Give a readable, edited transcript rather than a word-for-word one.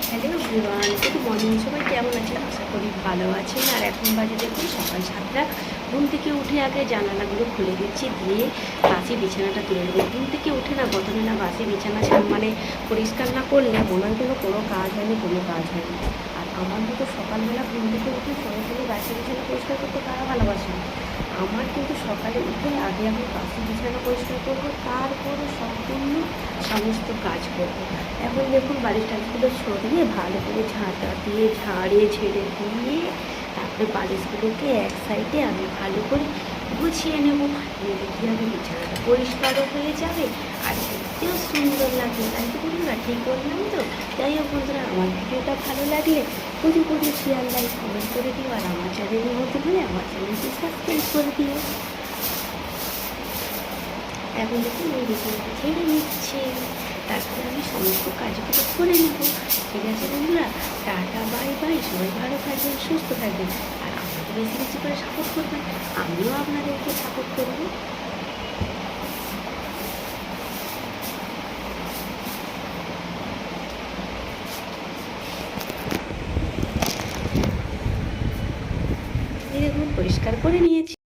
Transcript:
Hello everyone, good morning. সবাই কেমন আছেন? আশা করি ভালো আছেন। আর এখন বাজে দেখুন সকাল 7টা। ঘুম থেকে উঠে আগে জানালাগুলো খুলে দিচ্ছি, দিয়ে বাসি বিছানাটা তুলে নেবো। ঘুম থেকে উঠে না প্রথমে না বাসি বিছানা মানে পরিষ্কার না করলে মনে হয় কোনো কাজ হয়নি, কোনো কাজ হয়নি। আর আমার মতো সকালবেলা ঘুম থেকে উঠে সঙ্গে সঙ্গে বাসি বিছানা পরিষ্কার করতে কারা ভালোবাসে না? আমার কিন্তু সকালে উঠে আগে আমি বাসি বিছানা পরিষ্কার করবো, তারপরে সম্পূর্ণ সমস্ত কাজ করবো। এখন দেখুন বাড়ির টালিগুলো সরিয়ে ভালো করে ঝাঁটা দিয়ে ঝাড়ে ঝেড়ে দিয়ে তারপরে বালিশগুলোকে এক সাইডে আমি ভালো করে গুছিয়ে নেবো। নিলে কী হবে, বিছানাটা পরিষ্কারও হয়ে যাবে আর দেখতেও সুন্দর লাগবে। তাই তো বন্ধুরা, ঠিক বললাম তো? যাই হোক বন্ধুরা, আমার ভিডিওটা ভালো লাগলে পুরোপুরি শেয়ার লাইক কমেন্ট করে দিও। আর আমার চ্যানেলে নতুন হলে আমার চ্যানেলটি সাবস্ক্রাইব করে দিও। এখন দেখুন এই বিছানাটা ছেড়ে নিচ্ছে, তারপরে আমি সমস্ত কাজগুলো করে নেব। ঠিক আছে বন্ধুরা, টাটা বাই বাই। সবাই ভালো থাকবেন, সুস্থ থাকবেন, আর আমাকে বেশি বেশি করে সাপোর্ট করবেন। আমিও আপনাদেরকে সাপোর্ট করবো। এই দেখুন পরিষ্কার করে নিয়েছি।